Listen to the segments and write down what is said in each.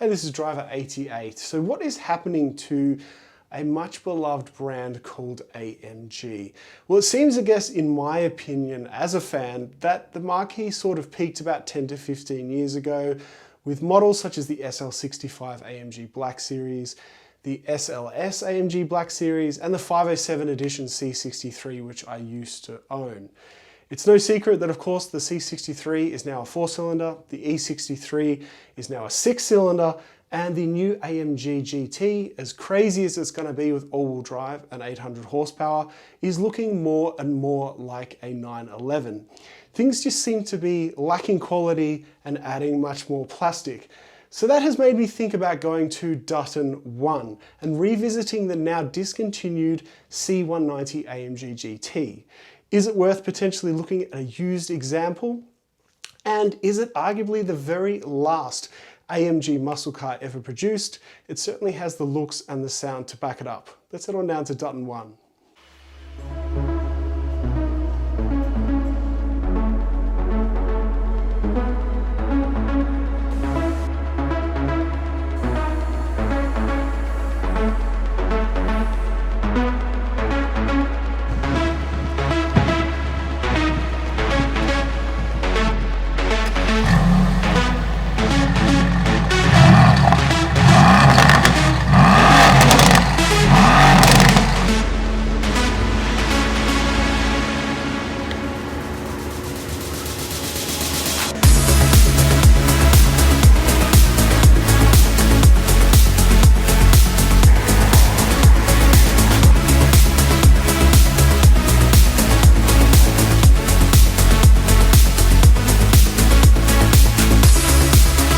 Hey, this is Driver 88. So what is happening to a much beloved brand called AMG? Well, it seems, I guess, in my opinion, as a fan, that the marquee sort of peaked about 10 to 15 years ago with models such as the SL65 AMG Black Series, the SLS AMG Black Series, and the 507 edition C63, which I used to own. It's no secret that, of course, the C63 is now a 4-cylinder, the E63 is now a 6-cylinder, and the new AMG GT, as crazy as it's going to be with all-wheel drive and 800 horsepower, is looking more and more like a 911. Things just seem to be lacking quality and adding much more plastic. So that has made me think about going to Dutton 1 and revisiting the now discontinued C190 AMG GT. Is it worth potentially looking at a used example? And is it arguably the very last AMG muscle car ever produced? It certainly has the looks and the sound to back it up. Let's head on down to Dutton 1.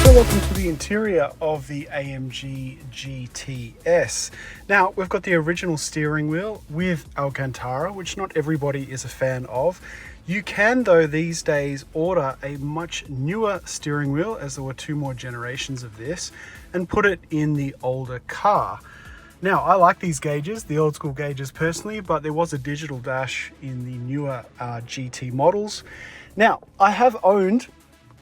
Welcome to the interior of the AMG GTS. Now, we've got the original steering wheel with Alcantara, which not everybody is a fan of. You can, though, these days order a much newer steering wheel, as there were 2 more generations of this, and put it in the older car. Now, I like these gauges, the old school gauges personally, but there was a digital dash in the newer GT models. Now, I have owned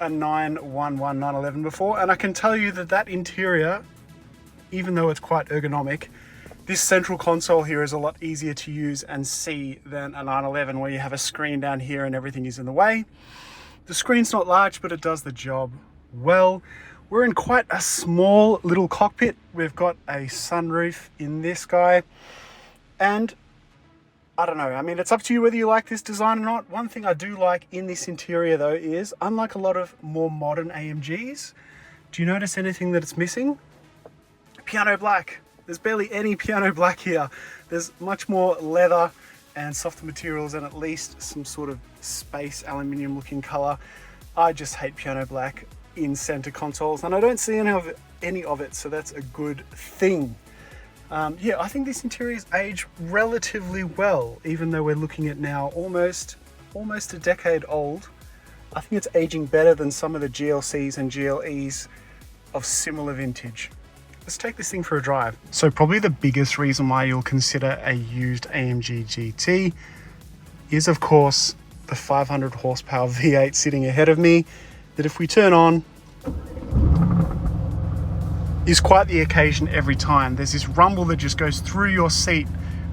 a 911 911 before, and I can tell you that that interior, even though it's quite ergonomic, this central console here is a lot easier to use and see than a 911, where you have a screen down here and everything is in the way. The screen's not large, but it does the job well. We're in quite a small little cockpit. We've got a sunroof in this guy, and I don't know, I mean, it's up to you whether you like this design or not. One thing I do like in this interior, though, is unlike a lot of more modern AMGs, do you notice anything that it's missing? Piano black. There's barely any piano black here. There's much more leather and softer materials, and at least some sort of space aluminium looking color. I just hate piano black in center consoles, and I don't see any of it, so that's a good thing. Yeah, I think this interior's aged relatively well, even though we're looking at now almost a decade old. I think it's aging better than some of the GLCs and GLEs of similar vintage. Let's take this thing for a drive. So probably the biggest reason why you'll consider a used AMG GT is, of course, the 500 horsepower V8 sitting ahead of me, that if we turn on, is quite the occasion every time. There's this rumble that just goes through your seat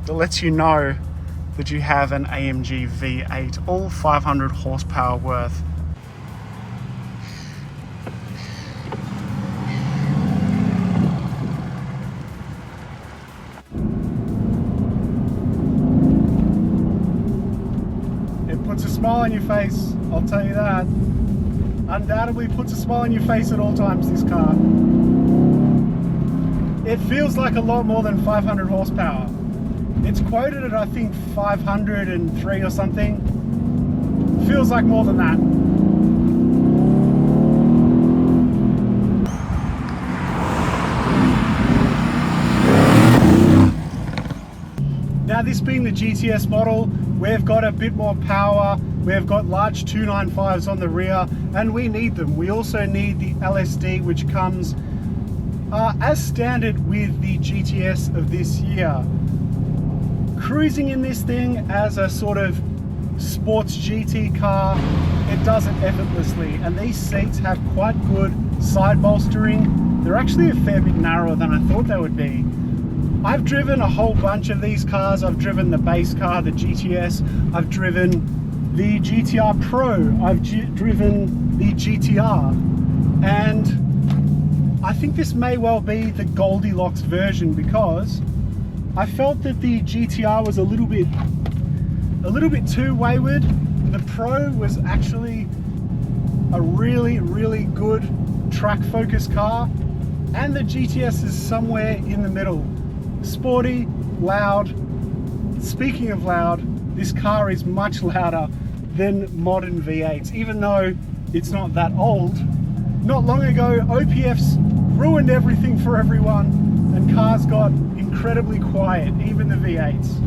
that lets you know that you have an AMG V8, all 500 horsepower worth. It puts a smile on your face, I'll tell you that. Undoubtedly puts a smile on your face at all times, this car. It feels like a lot more than 500 horsepower. It's quoted at, I think, 503 or something. Feels like more than that. Now, this being the GTS model, we've got a bit more power. We've got large 295s on the rear, and we need them. We also need the LSD, which comes as standard with the GTS of this year. Cruising in this thing as a sort of sports GT car, it does it effortlessly, and these seats have quite good side bolstering they're actually a fair bit narrower than I thought they would be. I've driven a whole bunch of these cars. I've driven the base car, the GTS. I've driven the GTR Pro. I've driven the GTR. And I think this may well be the Goldilocks version, because I felt that the GTR was a little bit too wayward. The Pro was actually a really good track focused car, and the GTS is somewhere in the middle. Sporty, loud. Speaking of loud, this car is much louder than modern V8s, even though it's not that old. Not long ago, OPFs ruined everything for everyone, and cars got incredibly quiet, even the V8s.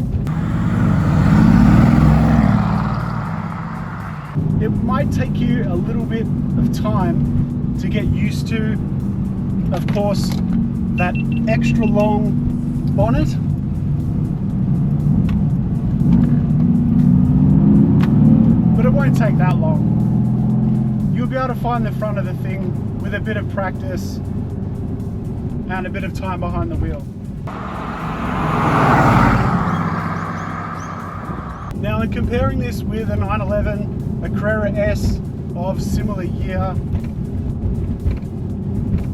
It might take you a little bit of time to get used to, of course, that extra long bonnet. But it won't take that long. You'll be able to find the front of the thing with a bit of practice and a bit of time behind the wheel. Now, in comparing this with a 911, a Carrera S of similar year,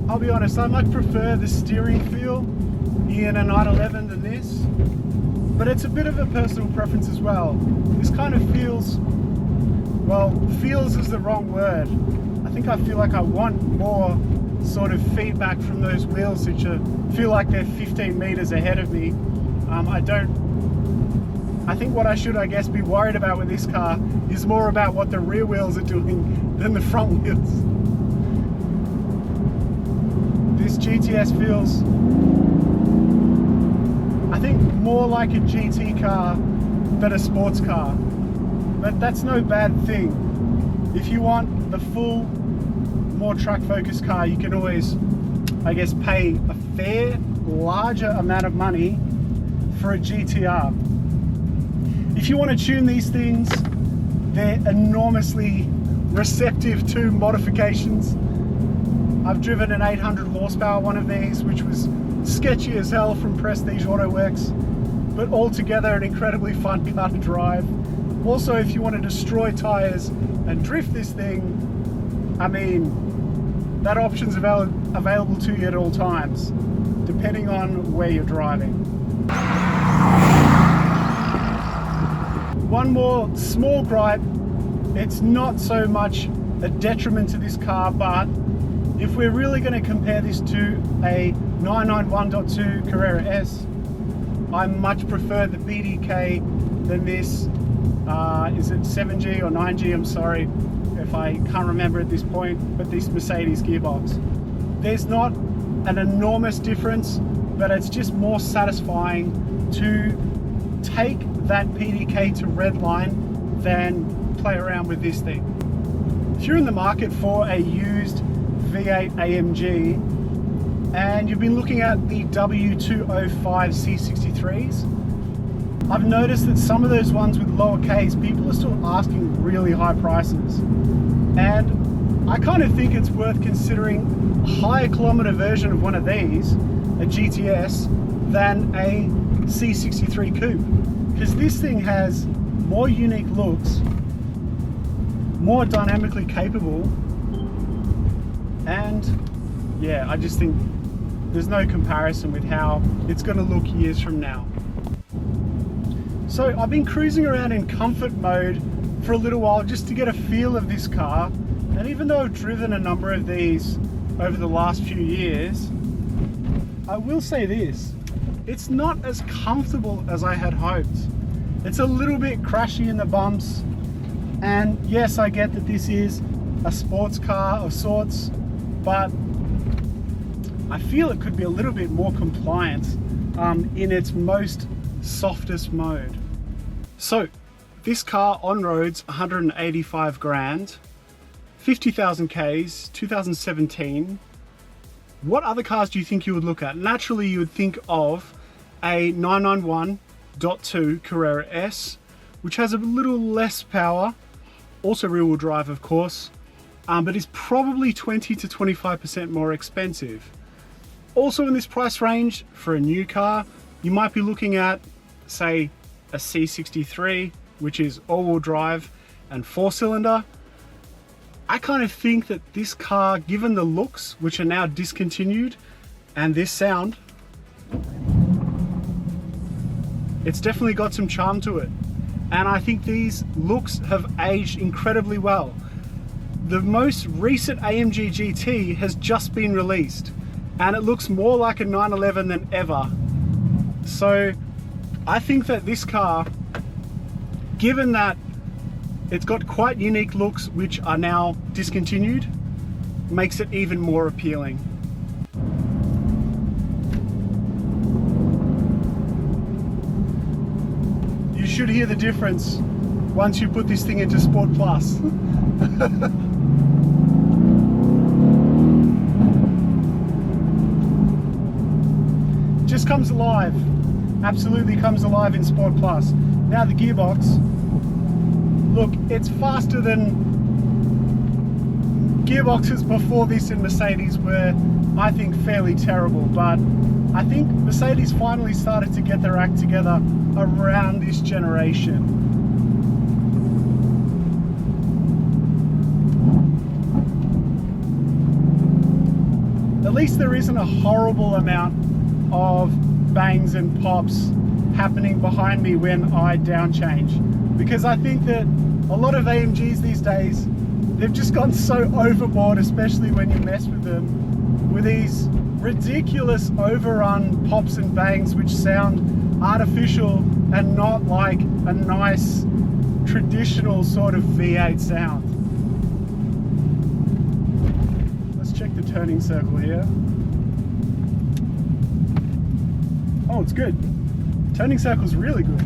I'll be honest, I much prefer the steering feel in a 911 than this, but it's a bit of a personal preference as well. This kind of feels, well, feels is the wrong word. I think I feel like I want more sort of feedback from those wheels, which feel like they're 15 meters ahead of me. I think what I should, I guess, be worried about with this car is more about what the rear wheels are doing than the front wheels. This GTS feels, I think, more like a GT car than a sports car. But that's no bad thing. If you want the full, more track-focused car, you can always, I guess, pay a fair, larger amount of money for a GTR. If you want to tune these things, they're enormously receptive to modifications. I've driven an 800 horsepower one of these, which was sketchy as hell from Prestige Auto Works, but altogether an incredibly fun car to drive. Also, if you want to destroy tires and drift this thing, I mean, that option's available to you at all times, depending on where you're driving. One more small gripe, it's not so much a detriment to this car, but if we're really going to compare this to a 991.2 Carrera S, I much prefer the BDK than this. Is it 7G or 9G? I'm sorry if I can't remember at this point, but this Mercedes gearbox. There's not an enormous difference, but it's just more satisfying to take that PDK to redline than play around with this thing. If you're in the market for a used V8 AMG and you've been looking at the W205 C63s, I've noticed that some of those ones with lower Ks, people are still asking really high prices. And I kind of think it's worth considering a higher kilometer version of one of these, a GTS, than a C63 coupe. Because this thing has more unique looks, more dynamically capable, and yeah, I just think there's no comparison with how it's going to look years from now. So I've been cruising around in comfort mode for a little while just to get a feel of this car, and even though I've driven a number of these over the last few years, I will say this, it's not as comfortable as I had hoped. It's a little bit crashy in the bumps, and yes, I get that this is a sports car of sorts, but I feel it could be a little bit more compliant in its most softest mode. So this car on roads, 185 grand, 50,000 Ks, 2017. What other cars do you think you would look at? Naturally, you would think of a 991.2 Carrera S, which has a little less power, also rear-wheel drive, of course, but is probably 20 to 25% more expensive. Also in this price range for a new car, you might be looking at, say, a C63, which is all-wheel drive and 4-cylinder. I kind of think that this car, given the looks, which are now discontinued, and this sound, it's definitely got some charm to it. And I think these looks have aged incredibly well. The most recent AMG GT has just been released, and it looks more like a 911 than ever. So I think that this car, given that it's got quite unique looks which are now discontinued, makes it even more appealing. You should hear the difference once you put this thing into Sport Plus. Just comes alive, absolutely comes alive in Sport Plus. Now the gearbox, look, it's faster than gearboxes before this in Mercedes were, I think, fairly terrible, but I think Mercedes finally started to get their act together around this generation. At least there isn't a horrible amount of bangs and pops happening behind me when I down change, because I think that a lot of AMGs these days, they've just gone so overboard, especially when you mess with them, with these ridiculous overrun pops and bangs which sound artificial and not like a nice traditional sort of V8 sound. Let's check the turning circle here. Oh, it's good. Turning circle's really good.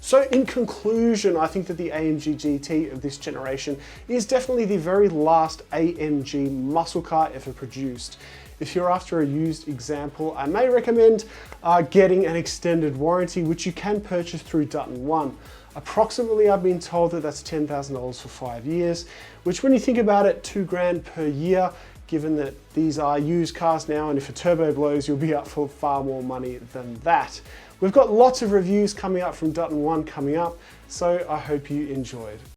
So in conclusion, I think that the AMG GT of this generation is definitely the very last AMG muscle car ever produced. If you're after a used example, I may recommend getting an extended warranty, which you can purchase through Dutton One. Approximately, I've been told that that's $10,000 for 5 years, which when you think about it, $2,000 per year, given that these are used cars now, and if a turbo blows, you'll be up for far more money than that. We've got lots of reviews coming up from Dutton One coming up, so I hope you enjoyed.